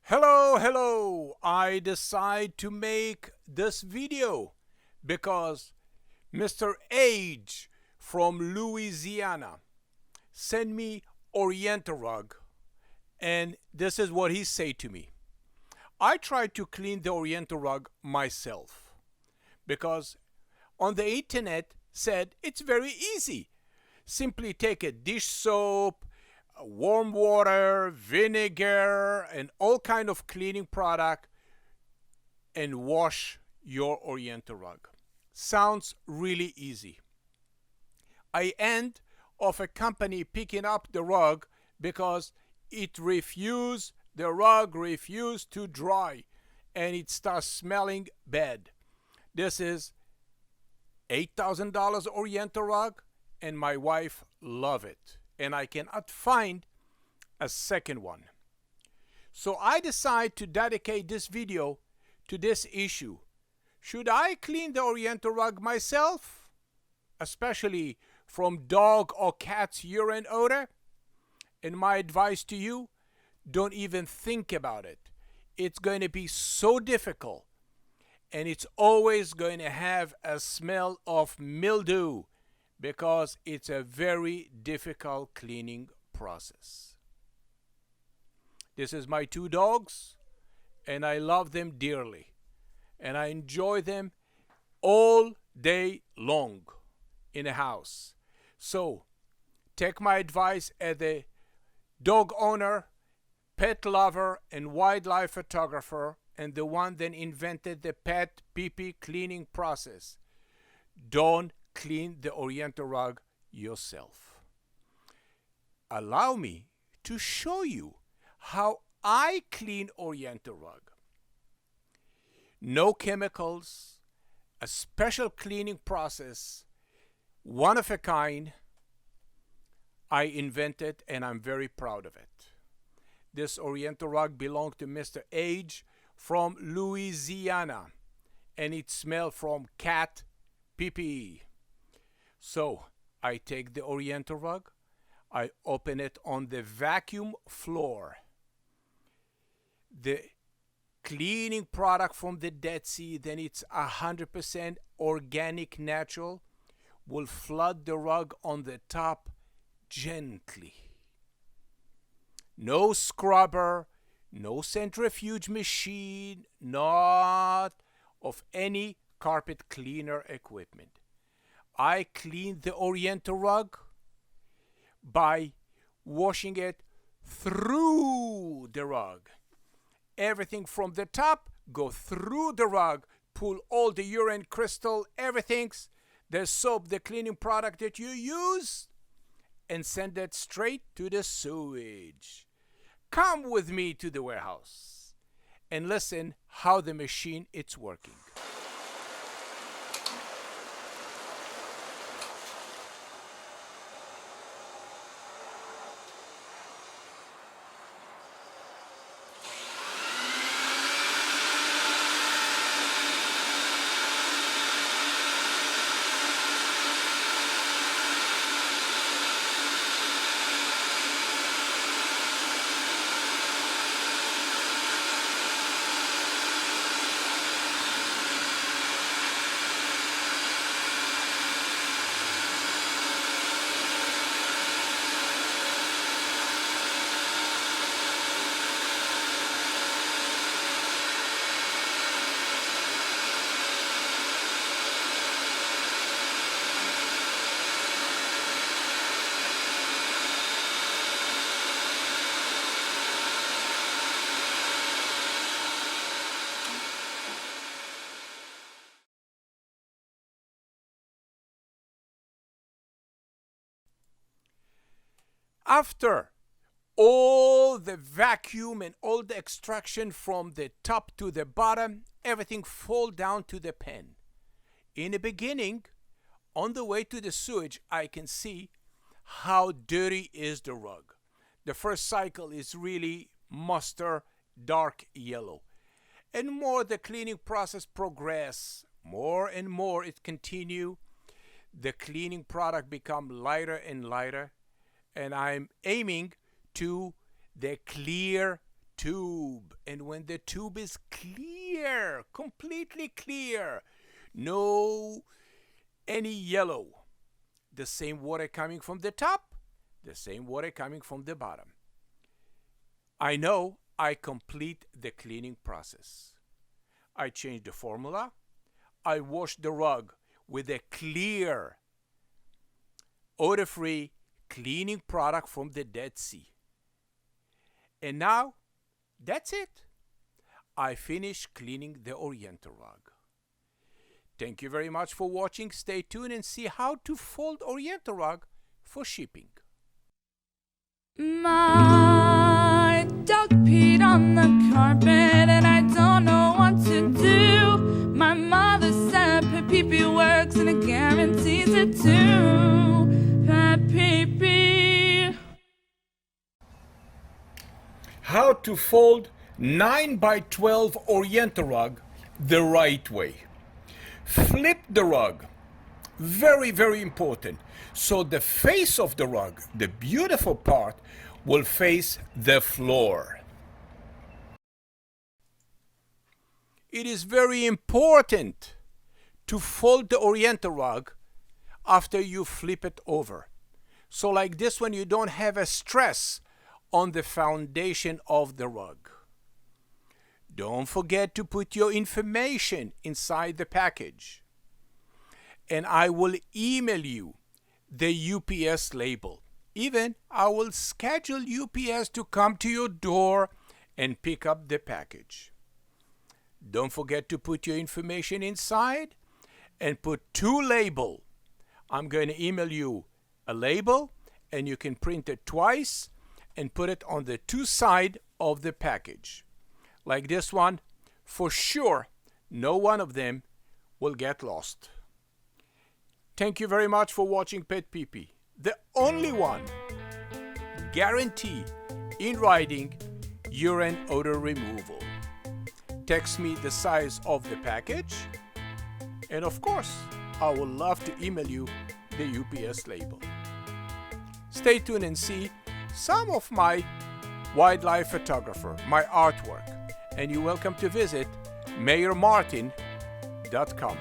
Hello. I decide to make this video because Mr. Age from Louisiana sent me Oriental rug, and this is what he said to me. I tried to clean the Oriental rug myself because on the internet said it's very easy. Simply take a dish soap, warm water, vinegar, and all kind of cleaning product and wash your Oriental rug. Sounds really easy. I end of a company picking up the rug because the rug refused to dry and it starts smelling bad. This is $8,000 Oriental rug and my wife love it. And I cannot find a second one. So I decide to dedicate this video to this issue. Should I clean the Oriental rug myself? Especially from dog or cat's urine odor? And my advice to you, don't even think about it. It's going to be so difficult. And it's always going to have a smell of mildew because it's a very difficult cleaning process. This is my two dogs, and I love them dearly. And I enjoy them all day long in a house. So, take my advice as a dog owner, pet lover, and wildlife photographer, and the one that invented the PetPeePee cleaning process. Don't clean the Oriental rug yourself. Allow me to show you how I clean Oriental rug. No chemicals, a special cleaning process, one of a kind, I invented and I'm very proud of it. This Oriental rug belonged to Mr. Age from Louisiana and it smelled from cat pee-pee. So I take the Oriental rug, I open it on the vacuum floor. The cleaning product from the Dead Sea, then it's 100% organic natural, will flood the rug on the top gently. No scrubber, no centrifuge machine, not of any carpet cleaner equipment. I clean the Oriental rug by washing it through the rug. Everything from the top go through the rug, pull all the urine, crystal, everything, the soap, the cleaning product that you use, and send it straight to the sewage. Come with me to the warehouse and listen how the machine is working. After all the vacuum and all the extraction from the top to the bottom, everything fall down to the pen. In the beginning, on the way to the sewage, I can see how dirty is the rug. The first cycle is really mustard, dark yellow. And more the cleaning process progress, more and more it continue. The cleaning product become lighter and lighter. And I'm aiming to the clear tube. And when the tube is clear, completely clear, no any yellow, the same water coming from the top, the same water coming from the bottom, I know I complete the cleaning process. I change the formula. I wash the rug with a clear, odor-free cleaning product from the Dead Sea. And now, that's it. I finished cleaning the Oriental rug. Thank you very much for watching. Stay tuned and see how to fold Oriental rug for shipping. My dog peed on the carpet and I don't know what to do. My mother said PetPeePee works and it guarantees it too. PetPeePee. How to fold 9x12 Oriental rug the right way. Flip the rug. Very, very important. So the face of the rug, the beautiful part, will face the floor. It is very important to fold the Oriental rug after you flip it over. So like this one, you don't have a stress on the foundation of the rug. Don't forget to put your information inside the package. And I will email you the UPS label. Even I will schedule UPS to come to your door and pick up the package. Don't forget to put your information inside and put 2 labels. I'm going to email you a label and you can print it twice and put it on the 2 sides of the package. Like this one, for sure, no one of them will get lost. Thank you very much for watching PetPeePee, the only one guarantee in writing urine odor removal. Text me the size of the package, and of course, I would love to email you the UPS label. Stay tuned and see some of my wildlife photographer, my artwork, and you're welcome to visit MeirMartin.com.